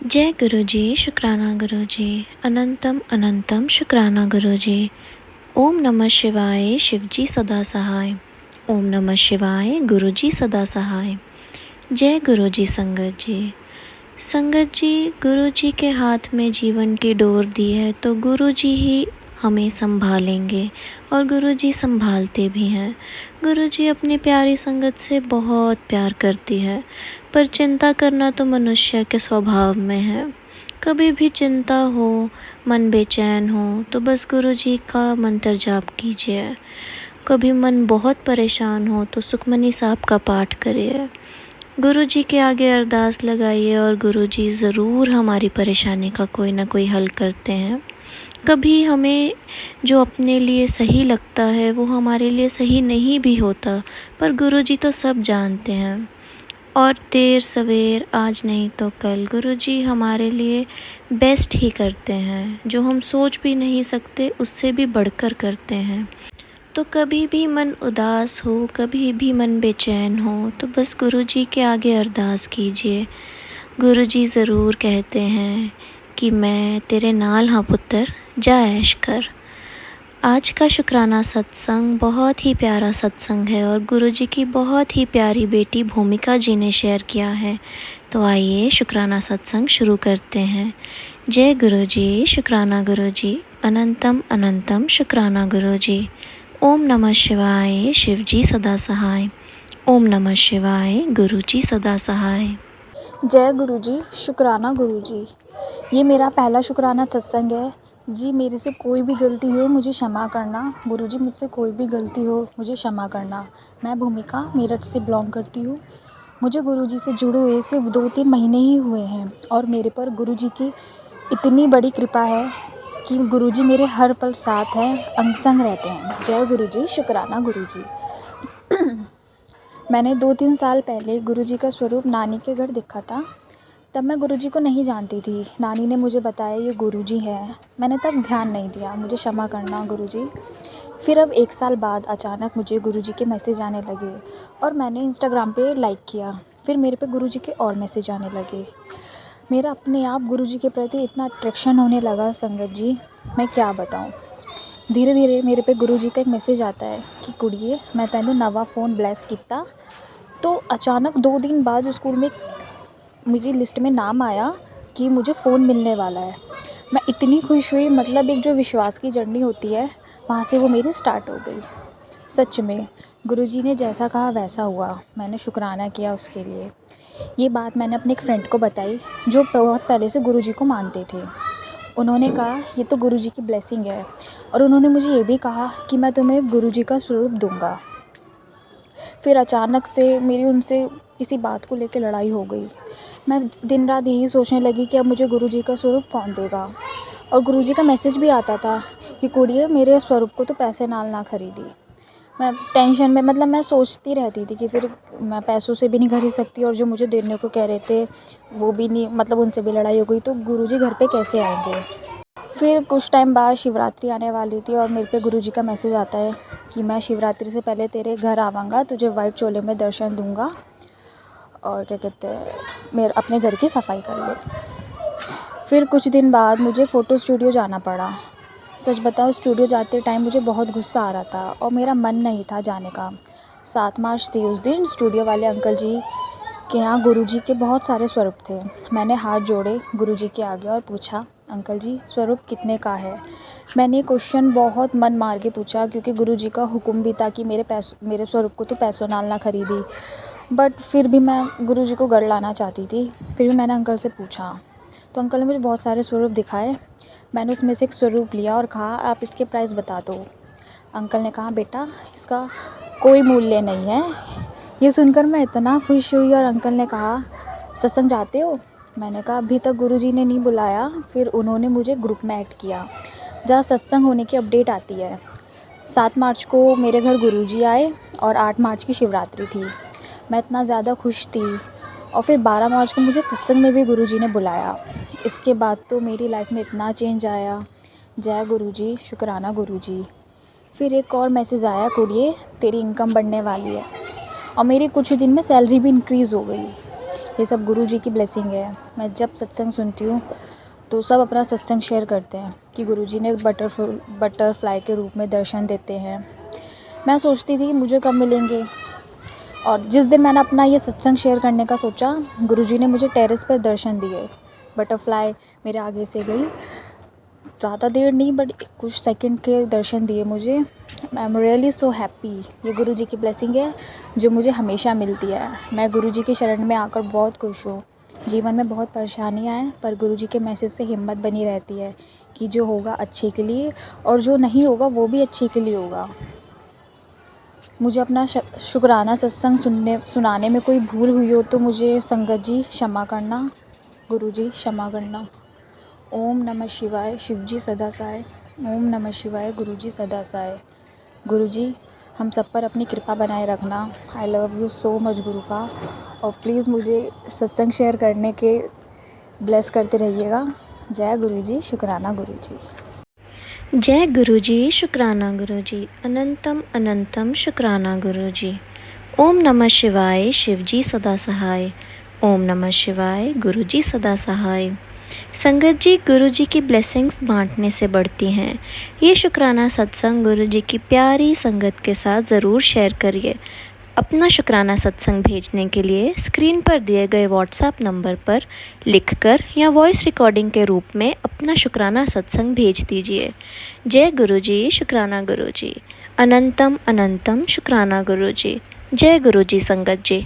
जय गुरु जी, शुक्राना गुरु जी, अनंतम अनंतम शुक्राना गुरु जी। ओम नमः शिवाय, शिव जी सदा सहाय। ओम नमः शिवाय, गुरु जी सदा सहाय। जय गुरु जी। संगत जी, संगत जी, गुरु जी के हाथ में जीवन की डोर दी है तो गुरु जी ही हमें संभालेंगे और गुरु जी संभालते भी हैं। गुरु जी अपनी प्यारी संगत से बहुत प्यार करती है, पर चिंता करना तो मनुष्य के स्वभाव में है। कभी भी चिंता हो, मन बेचैन हो तो बस गुरु जी का मंत्र जाप कीजिए। कभी मन बहुत परेशान हो तो सुखमनी साहब का पाठ करिए। गुरु जी के आगे अरदास लगाइए और गुरु जी ज़रूर हमारी परेशानी का कोई ना कोई हल करते हैं। कभी हमें जो अपने लिए सही लगता है वो हमारे लिए सही नहीं भी होता, पर गुरु जी तो सब जानते हैं। और देर सवेर आज नहीं तो कल गुरु जी हमारे लिए बेस्ट ही करते हैं। जो हम सोच भी नहीं सकते उससे भी बढ़कर करते हैं। तो कभी भी मन उदास हो, कभी भी मन बेचैन हो तो बस गुरु जी के आगे अरदास कीजिए। गुरु जी ज़रूर कहते हैं कि मैं तेरे नाल हाँ पुत्र, जा ऐश कर। आज का शुक्राना सत्संग बहुत ही प्यारा सत्संग है और गुरु जी की बहुत ही प्यारी बेटी भूमिका जी ने शेयर किया है। तो आइए शुक्राना सत्संग शुरू करते हैं। जय गुरु जी, शुक्राना गुरु जी, अनंतम अनंतम शुक्राना गुरु जी। ओम नमः शिवाय, शिव जी सदा सहाय। ओम नमः शिवाय, गुरु जी सदा सहाय। जय गुरु जी, शुक्राना गुरु जी। ये मेरा पहला शुक्राना सत्संग है जी। मेरे से कोई भी गलती हो मुझे क्षमा करना। गुरु जी, मुझसे कोई भी गलती हो मुझे क्षमा करना। मैं भूमिका मेरठ से बिलोंग करती हूँ। मुझे गुरु जी से जुड़े हुए सिर्फ 2-3 महीने ही हुए हैं और मेरे पर गुरु जी की इतनी बड़ी कृपा है कि गुरु जी मेरे हर पल साथ हैं, अंग संग रहते हैं। जय गुरु जी, शुक्राना गुरु जी। मैंने 2-3 साल पहले गुरु जी का स्वरूप नानी के घर देखा था। तब मैं गुरु जी को नहीं जानती थी। नानी ने मुझे बताया ये गुरु जी हैं। मैंने तब ध्यान नहीं दिया, मुझे क्षमा करना गुरु जी। फिर अब 1 साल बाद अचानक मुझे गुरु जी के मैसेज आने लगे और मैंने इंस्टाग्राम पे लाइक किया। फिर मेरे पे गुरु जी के और मैसेज आने लगे। मेरा अपने आप गुरु जी के प्रति इतना अट्रैक्शन होने लगा संगत जी, मैं क्या बताऊँ। धीरे धीरे मेरे पे गुरु जी का एक मैसेज आता है कि कुड़िए मैं तैनू नवा फ़ोन ब्लैस किया। तो अचानक 2 दिन बाद स्कूल में मेरी लिस्ट में नाम आया कि मुझे फ़ोन मिलने वाला है। मैं इतनी खुश हुई, मतलब एक जो विश्वास की जर्नी होती है वहाँ से वो मेरी स्टार्ट हो गई। सच में गुरुजी ने जैसा कहा वैसा हुआ। मैंने शुक्राना किया उसके लिए। ये बात मैंने अपने एक फ्रेंड को बताई जो बहुत पहले से गुरुजी को मानते थे। उन्होंने कहा ये तो गुरुजी की ब्लेसिंग है और उन्होंने मुझे ये भी कहा कि मैं तुम्हें गुरुजी का स्वरूप दूँगा। फिर अचानक से मेरी उनसे किसी बात को लेके लड़ाई हो गई। मैं दिन रात यही सोचने लगी कि अब मुझे गुरुजी का स्वरूप कौन देगा। और गुरुजी का मैसेज भी आता था कि कुड़िए मेरे स्वरूप को तो पैसे नाल ना खरीदी। मैं टेंशन में, मतलब मैं सोचती रहती थी कि फिर मैं पैसों से भी नहीं खरीद सकती और जो मुझे देने को कह रहे थे वो भी नहीं, मतलब उनसे भी लड़ाई हो गई तो गुरुजी घर पे कैसे आएंगे। फिर कुछ टाइम बाद शिवरात्रि आने वाली थी और मेरे पे गुरुजी का मैसेज आता है कि मैं शिवरात्रि से पहले तेरे घर आवांगा, तुझे वाइट चोले में दर्शन दूंगा और क्या कहते हैं मेरे अपने घर की सफाई कर ले। फिर कुछ दिन बाद मुझे फ़ोटो स्टूडियो जाना पड़ा। सच बताओ स्टूडियो जाते टाइम मुझे बहुत गुस्सा आ रहा था और मेरा मन नहीं था जाने का। 7 मार्च थी उस दिन। स्टूडियो वाले अंकल जी के यहाँ गुरुजी के बहुत सारे स्वरूप थे। मैंने हाथ जोड़े गुरुजी के आगे और पूछा, अंकल जी स्वरूप कितने का है। मैंने क्वेश्चन बहुत मन मार के पूछा क्योंकि गुरुजी का हुक्म भी था कि मेरे स्वरूप को तो पैसों नाल ना खरीदी। बट फिर भी मैं गुरुजी को गढ़ लाना चाहती थी। फिर भी मैंने अंकल से पूछा तो अंकल ने मुझे बहुत सारे स्वरूप दिखाए। मैंने उसमें से एक स्वरूप लिया और कहा आप इसके प्राइस बता दो। अंकल ने कहा बेटा इसका कोई मूल्य नहीं है। ये सुनकर मैं इतना खुश हुई और अंकल ने कहा सत्संग जाते हो। मैंने कहा अभी तक गुरुजी ने नहीं बुलाया। फिर उन्होंने मुझे ग्रुप में ऐड किया जहाँ सत्संग होने की अपडेट आती है। 7 मार्च को मेरे घर गुरुजी आए और 8 मार्च की शिवरात्रि थी। मैं इतना ज़्यादा खुश थी। और फिर 12 मार्च को मुझे सत्संग में भी गुरुजी ने बुलाया। इसके बाद तो मेरी लाइफ में इतना चेंज आया। जय गुरुजी, शुक्राना गुरुजी। फिर एक और मैसेज आया, कुड़िए तेरी इनकम बढ़ने वाली है। और मेरी कुछ ही दिन में सैलरी भी इंक्रीज़ हो गई। ये सब गुरु जी की ब्लेसिंग है। मैं जब सत्संग सुनती हूँ तो सब अपना सत्संग शेयर करते हैं कि गुरु जी ने बटरफ्लाई के रूप में दर्शन देते हैं। मैं सोचती थी कि मुझे कब मिलेंगे, और जिस दिन मैंने अपना ये सत्संग शेयर करने का सोचा, गुरु जी ने मुझे टेरेस पर दर्शन दिए। बटरफ्लाई मेरे आगे से गई, ज़्यादा देर नहीं बट कुछ सेकंड के दर्शन दिए मुझे। I am really so happy. ये गुरु जी की ब्लेसिंग है जो मुझे हमेशा मिलती है। मैं गुरु जी के शरण में आकर बहुत खुश हूँ। जीवन में बहुत परेशानियाँ हैं, पर गुरु जी के मैसेज से हिम्मत बनी रहती है कि जो होगा अच्छे के लिए, और जो नहीं होगा वो भी अच्छे के लिए होगा। मुझे अपना शुक्राना सत्संग सुनाने में कोई भूल हुई हो तो मुझे संगत जी क्षमा करना, गुरु जी क्षमा करना। ओम नमः शिवाय, शिव जी सदा सहाय। ओम नमः शिवाय, गुरु जी सदा सहाय। गुरु जी हम सब पर अपनी कृपा बनाए रखना। I love you so much Gurupa, और प्लीज़ मुझे सत्संग शेयर करने के ब्लेस करते रहिएगा। जय गुरु जी, शुक्राना गुरु जी। जय गुरु जी, शुक्राना गुरु जी, अनंतम अनंतम शुक्राना गुरु जी। ओम नमः शिवाय, शिव जी सदा सहाय। ओम नमः शिवाय, गुरु जी सदा सहाय। संगत जी, गुरु जी की ब्लेसिंग्स बांटने से बढ़ती हैं। ये शुक्राना सत्संग गुरु जी की प्यारी संगत के साथ ज़रूर शेयर करिए। अपना शुक्राना सत्संग भेजने के लिए स्क्रीन पर दिए गए व्हाट्सएप नंबर पर लिखकर या वॉइस रिकॉर्डिंग के रूप में अपना शुक्राना सत्संग भेज दीजिए। जय गुरु जी, शुक्राना गुरु जी, अनंतम अनंतम शुक्राना गुरु जी। जय गुरु जी संगत जी।